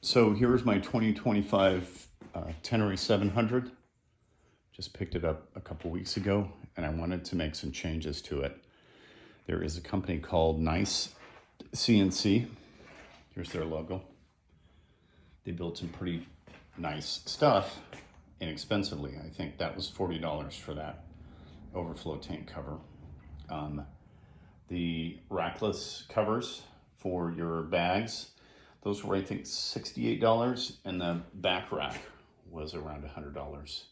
So here's my 2025 Tenere 700. Just picked it up a couple weeks ago, and I wanted to make some changes to it. There is a company called NICECNC. Here's their logo. They built some pretty nice stuff inexpensively. I think that was $40 for that overflow tank cover. The Rackless covers for your bags, those were I think $68, and the back rack was around $100.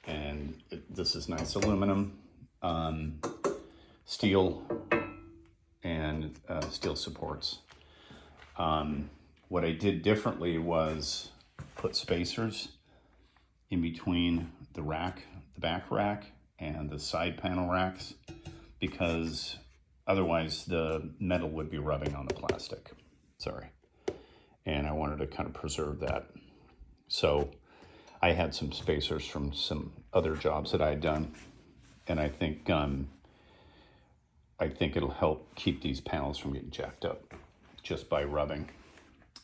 And this is nice aluminum, steel, and steel supports. What I did differently was put spacers in between the rack, the back rack, and the side panel racks, because otherwise the metal would be rubbing on the plastic. Sorry. And I wanted to kind of preserve that. So I had some spacers from some other jobs that I had done, and I think it'll help keep these panels from getting jacked up just by rubbing.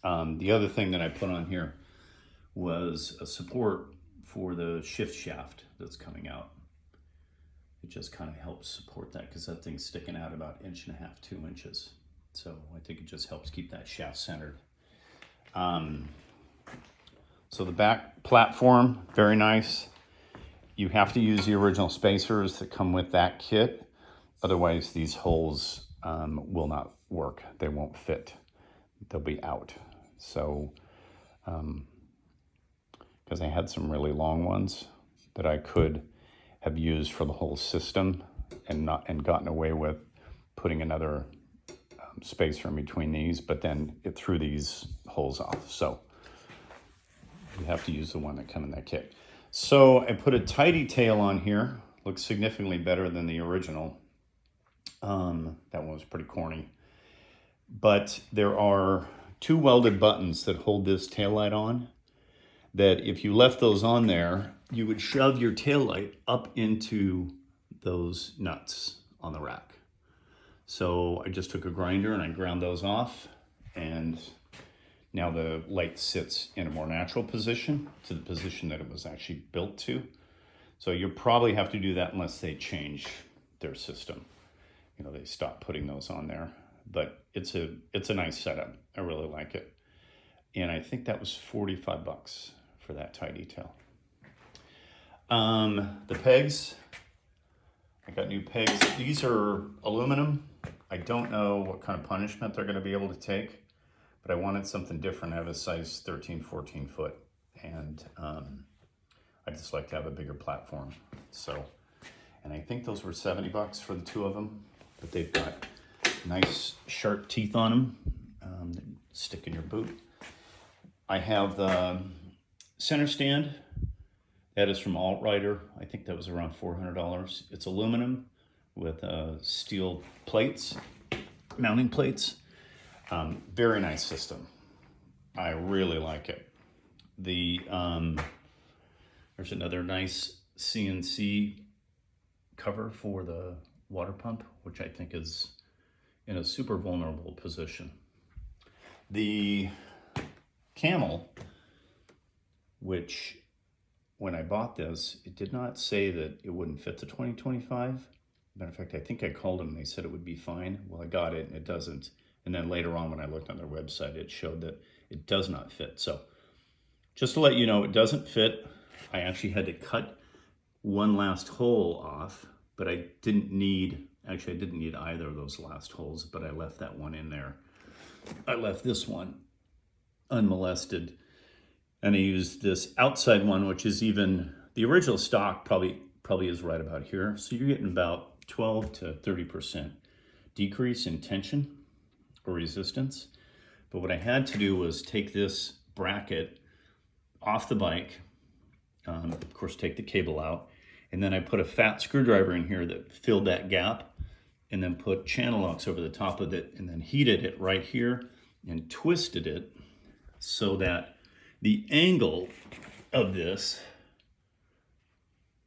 The other thing that I put on here was a support for the shift shaft that's coming out. It just kind of helps support that because that thing's sticking out about 1.5 inches, 2 inches. So I think it just helps keep that shaft centered. So the back platform, very nice. You have to use the original spacers that come with that kit. Otherwise, these holes will not work. They won't fit. They'll be out. So, because I had some really long ones that I could have used for the whole system and gotten away with putting another spacer in between these, but then it threw these holes off. So you have to use the one that come in that kit. So I put a tidy tail on here. Looks significantly better than the original. That one was pretty corny. But there are 2 welded buttons that hold this taillight on, that if you left those on there, you would shove your taillight up into those nuts on the rack. So I just took a grinder and I ground those off, and now the light sits in a more natural position, to the position that it was actually built to. So you probably have to do that unless they change their system. You know, they stop putting those on there. But it's a nice setup. I really like it. And I think that was 45 bucks for that tie detail. The pegs, I got new pegs. These are aluminum. I don't know what kind of punishment they're going to be able to take, but I wanted something different. I have a size 13, 14 foot, and I just like to have a bigger platform. So, and I think those were 70 bucks for the 2 of them, but they've got nice sharp teeth on them that stick in your boot. I have the center stand. That is from Altrider. I think that was around $400. It's aluminum with steel plates, mounting plates. Very nice system. I really like it. There's another nice CNC cover for the water pump, which I think is in a super vulnerable position. The camel, which when I bought this, it did not say that it wouldn't fit the 2025. Matter of fact, I think I called them and they said it would be fine. Well, I got it and it doesn't. And then later on when I looked on their website, it showed that it does not fit. So just to let you know, it doesn't fit. I actually had to cut one last hole off, but I didn't need either of those last holes, but I left that one in there. I left this one unmolested, and I used this outside one, which is even, the original stock probably is right about here. So you're getting about 12 to 30% decrease in tension or resistance. But what I had to do was take this bracket off the bike, of course take the cable out, and then I put a fat screwdriver in here that filled that gap, and then put channel locks over the top of it, and then heated it right here and twisted it so that the angle of this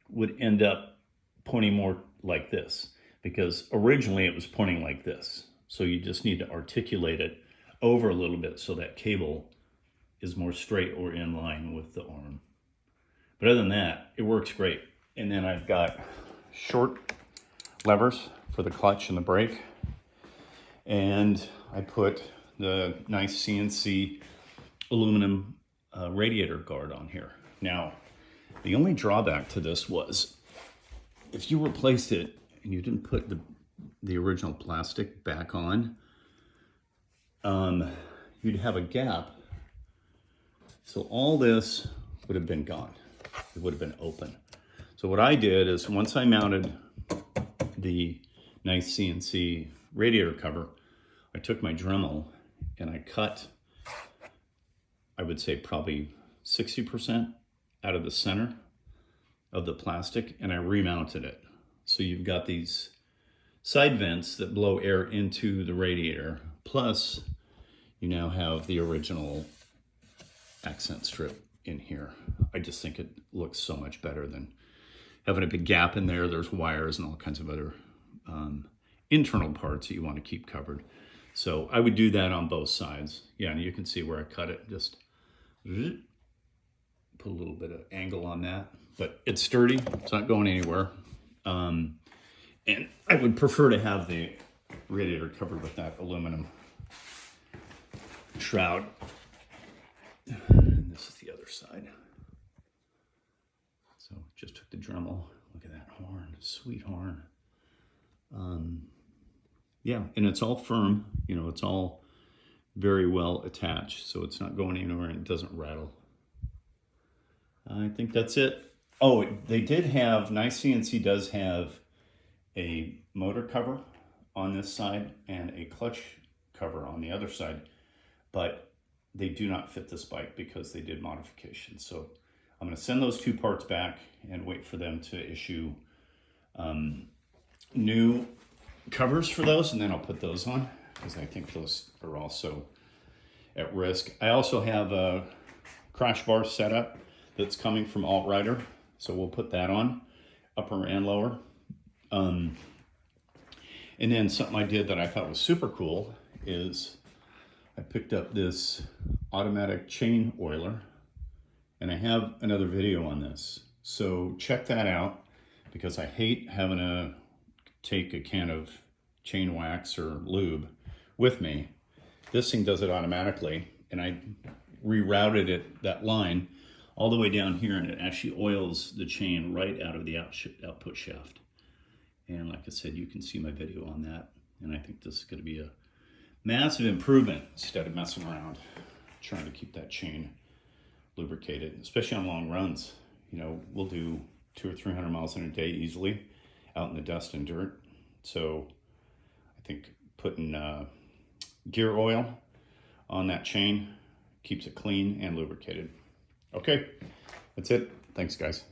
would end up pointing more like this, because originally it was pointing like this. So you just need to articulate it over a little bit so that cable is more straight or in line with the arm. But other than that, it works great. And then I've got short levers for the clutch and the brake. And I put the NICECNC aluminum radiator guard on here. Now, the only drawback to this was if you replaced it and you didn't put the original plastic back on, you'd have a gap. So all this would have been gone. It would have been open. So what I did is once I mounted the NICECNC radiator cover, I took my Dremel and I cut, I would say probably 60% out of the center of the plastic, and I remounted it. So you've got these side vents that blow air into the radiator, plus you now have the original accent strip in here. I just think it looks so much better than having a big gap in there. There's wires and all kinds of other internal parts that you want to keep covered. So I would do that on both sides. Yeah, and you can see where I cut it. Just put a little bit of angle on that. But it's sturdy. It's not going anywhere. And I would prefer to have the radiator covered with that aluminum shroud. And this is the other side. So just took the Dremel. Look at that horn, sweet horn. Yeah, and it's all firm. You know, it's all very well attached, so it's not going anywhere and it doesn't rattle. I think that's it. Oh, they did have, NICECNC does have a motor cover on this side and a clutch cover on the other side, but they do not fit this bike because they did modifications. So I'm going to send those two parts back and wait for them to issue new covers for those, and then I'll put those on because I think those are also at risk. I also have a crash bar setup that's coming from Alt-Rider, so we'll put that on, upper and lower. And then something I did that I thought was super cool is I picked up this automatic chain oiler, and I have another video on this. So check that out, because I hate having to take a can of chain wax or lube with me. This thing does it automatically, and I rerouted it, that line, all the way down here, and it actually oils the chain right out of the output shaft. And like I said, you can see my video on that, and I think this is going to be a massive improvement instead of messing around trying to keep that chain lubricated, especially on long runs. You know, we'll do 200 or 300 miles in a day easily out in the dust and dirt. So I think putting gear oil on that chain keeps it clean and lubricated. Okay, that's it. Thanks, guys.